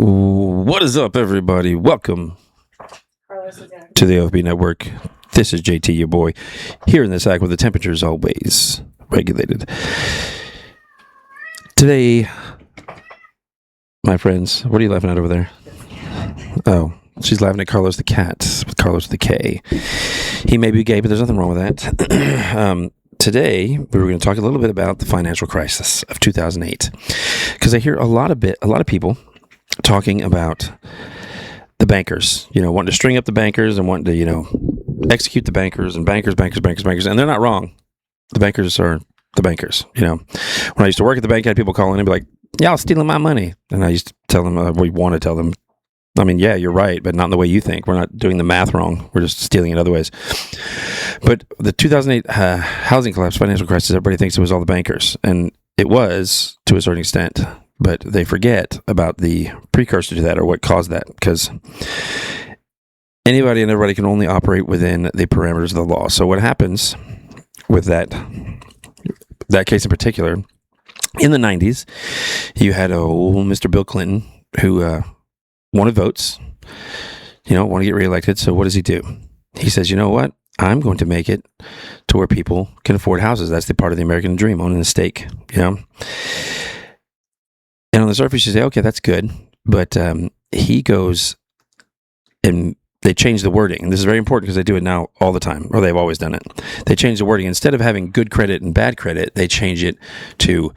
What is up, everybody? Welcome to the OFB Network. This is JT, your boy, here in the sack where the temperature is always regulated. Today, my friends, what are you laughing at over there? Oh, she's laughing at Carlos the cat, with Carlos with a K. He may be gay, but there's nothing wrong with that. Today, we were going to talk a little bit about the financial crisis of 2008, because I hear a lot of people talking about the bankers, wanting to string up the bankers and wanting to, execute the bankers and bankers, and they're not wrong. The bankers are the bankers. When I used to work at the bank, I had people calling and be like, "Y'all stealing my money," and I used to tell them, we want to tell them, I mean, yeah, you're right, but not in the way you think. We're not doing the math wrong. We're just stealing in other ways. But the 2008 housing collapse, financial crisis, everybody thinks it was all the bankers, and it was to a certain extent. But they forget about the precursor to that, or what caused that, because anybody and everybody can only operate within the parameters of the law. So what happens with that case in particular, in the 90s, you had old Mr. Bill Clinton who wanted votes, want to get reelected. So what does he do? He says, you know what? I'm going to make it to where people can afford houses. That's the part of the American dream, owning a stake, And on the surface, you say, okay, that's good. But he goes and they change the wording. And this is very important because they do it now all the time, or they've always done it. They change the wording. Instead of having good credit and bad credit, they change it to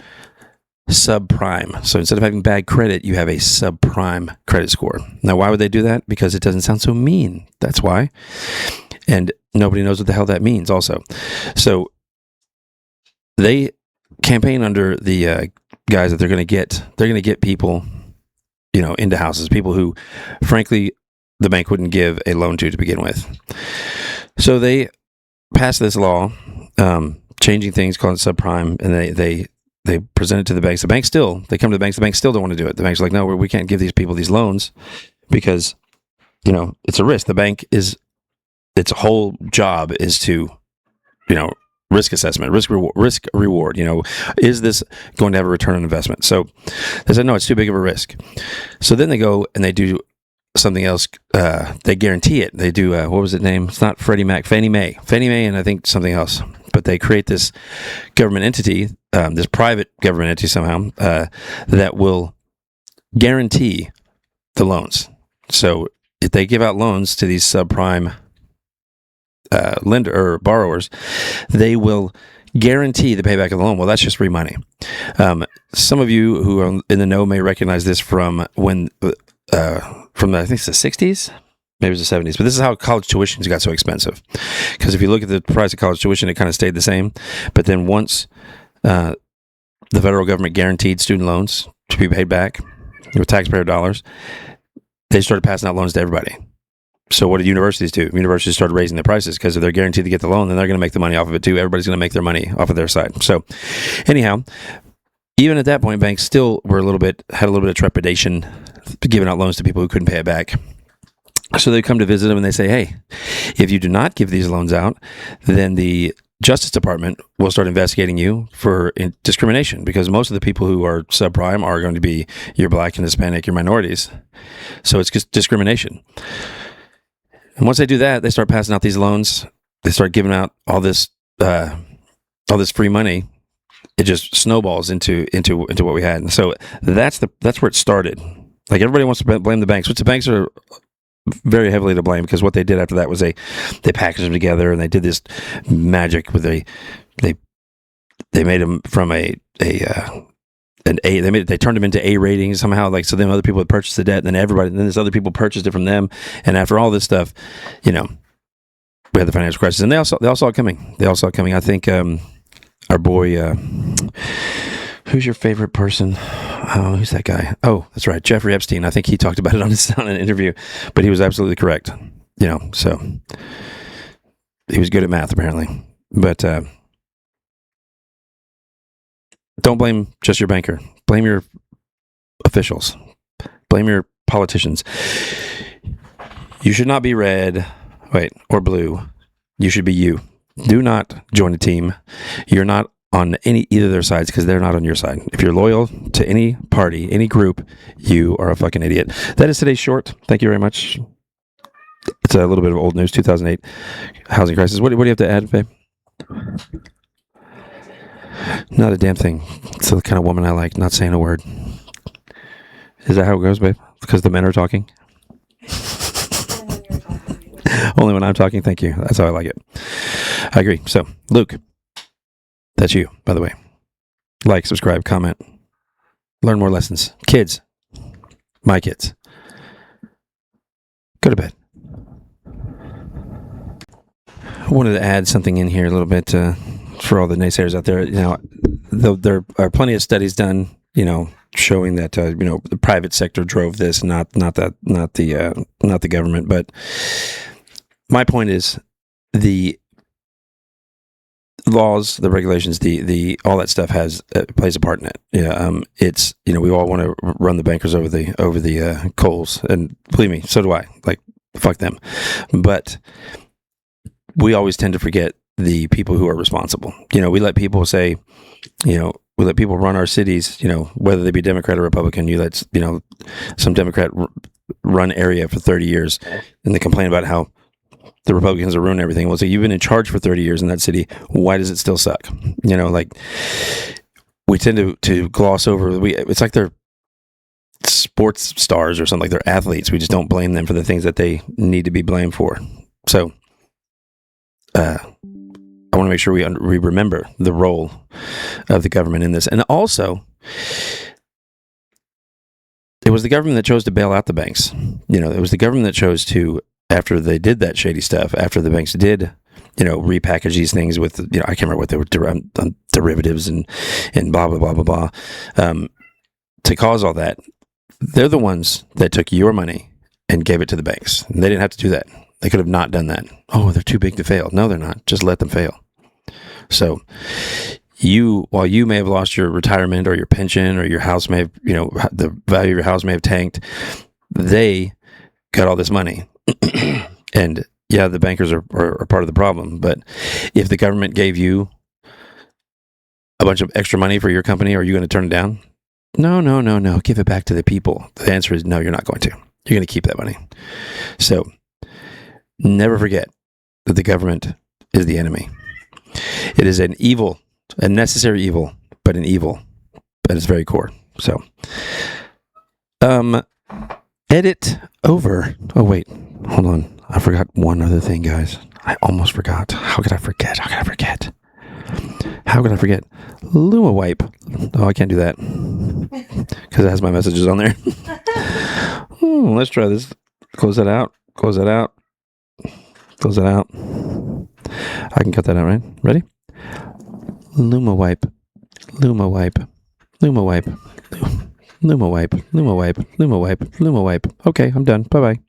subprime. So instead of having bad credit, you have a subprime credit score. Now, why would they do that? Because it doesn't sound so mean. That's why. And nobody knows what the hell that means also. So they campaign under the guys that they're going to get people, into houses, people who, frankly, the bank wouldn't give a loan to begin with. So they pass this law, changing things, calling it subprime, and they present it to the banks. They come to the banks. The banks still don't want to do it. The banks are like, no, we can't give these people these loans because, it's a risk. The bank its whole job is to, risk assessment, risk reward. Is this going to have a return on investment? So they said, no, it's too big of a risk. So then they go and they do something else. They guarantee it. They do, what was it named? It's not Freddie Mac, Fannie Mae, and I think something else. But they create this government entity, this private government entity somehow, that will guarantee the loans. So if they give out loans to these subprime lender or borrowers, they will guarantee the payback of the loan. Well, that's just free money. Some of you who are in the know may recognize this from when, from I think it's the 60s, maybe it was the 70s, but this is how college tuitions got so expensive. Because if you look at the price of college tuition, it kind of stayed the same. But then once the federal government guaranteed student loans to be paid back with taxpayer dollars, they started passing out loans to everybody. So what did universities do? Universities started raising the prices because if they're guaranteed to get the loan, then they're going to make the money off of it too. Everybody's going to make their money off of their side. So anyhow, even at that point, banks still had a little bit of trepidation giving out loans to people who couldn't pay it back. So they come to visit them and they say, hey, if you do not give these loans out, then the Justice Department will start investigating you for discrimination, because most of the people who are subprime are going to be your Black and Hispanic, your minorities. So it's just discrimination. And once they do that, they start passing out these loans. They start giving out all this free money. It just snowballs into what we had. And so that's where it started. Like, everybody wants to blame the banks, which the banks are very heavily to blame, because what they did after that was they packaged them together and they did this magic with they made them from they turned them into A ratings somehow, like, so then other people would purchase the debt, and then there's other people purchased it from them, and after all this stuff, we had the financial crisis, and they all saw it coming. I think our boy, who's your favorite person? Oh, who's that guy? Oh, that's right, Jeffrey Epstein. I think he talked about it on an interview, but he was absolutely correct. So he was good at math apparently, but. Don't blame just your banker. Blame your officials. Blame your politicians. You should not be red, or blue. You should be you. Do not join a team. You're not on either of their sides because they're not on your side. If you're loyal to any party, any group, you are a fucking idiot. That is today's short. Thank you very much. It's a little bit of old news. 2008 housing crisis. What do you have to add, babe? Not a damn thing. It's the kind of woman I like. Not saying a word. Is that how it goes, babe? Because the men are talking. Only when I'm talking. Thank you. That's how I like it. I agree. So, Luke. That's you, by the way. Like, subscribe, comment. Learn more lessons. Kids. My kids. Go to bed. I wanted to add something in here a little bit for all the naysayers out there. You know, there are plenty of studies done, you know, showing that the private sector drove this, not the government. But my point is the laws, the regulations, the all that stuff plays a part in it. Yeah, it's we all want to run the bankers over the coals, and believe me, so do I. Like, fuck them. But we always tend to forget the people who are responsible. We let people say, we let people run our cities. Whether they be Democrat or Republican. You let some Democrat run area for 30 years, and they complain about how the Republicans are ruining everything. Well, so you've been in charge for 30 years in that city. Why does it still suck? Like we tend to gloss over. It's like they're sports stars or something. Like they're athletes. We just don't blame them for the things that they need to be blamed for. So I want to make sure we remember the role of the government in this. And also, it was the government that chose to bail out the banks. It was the government that chose to, after they did that shady stuff, after the banks did, repackage these things with, I can't remember what they were, derivatives and blah, blah, blah, blah, blah, to cause all that. They're the ones that took your money and gave it to the banks. And they didn't have to do that. They could have not done that. Oh, they're too big to fail. No, they're not. Just let them fail. So while you may have lost your retirement or your pension or your house may have, the value of your house may have tanked, they got all this money. And yeah, the bankers are part of the problem. But if the government gave you a bunch of extra money for your company, are you going to turn it down? No. Give it back to the people. The answer is no, you're not going to. You're going to keep that money. So never forget that the government is the enemy. It is an evil, a necessary evil, but an evil at its very core. So, edit over. Oh, wait. Hold on. I forgot one other thing, guys. I almost forgot. How could I forget? Luma Wipe. Oh, I can't do that because it has my messages on there. Let's try this. Close that out. I can cut that out, right? Ready? Luma Wipe. Okay, I'm done. Bye-bye.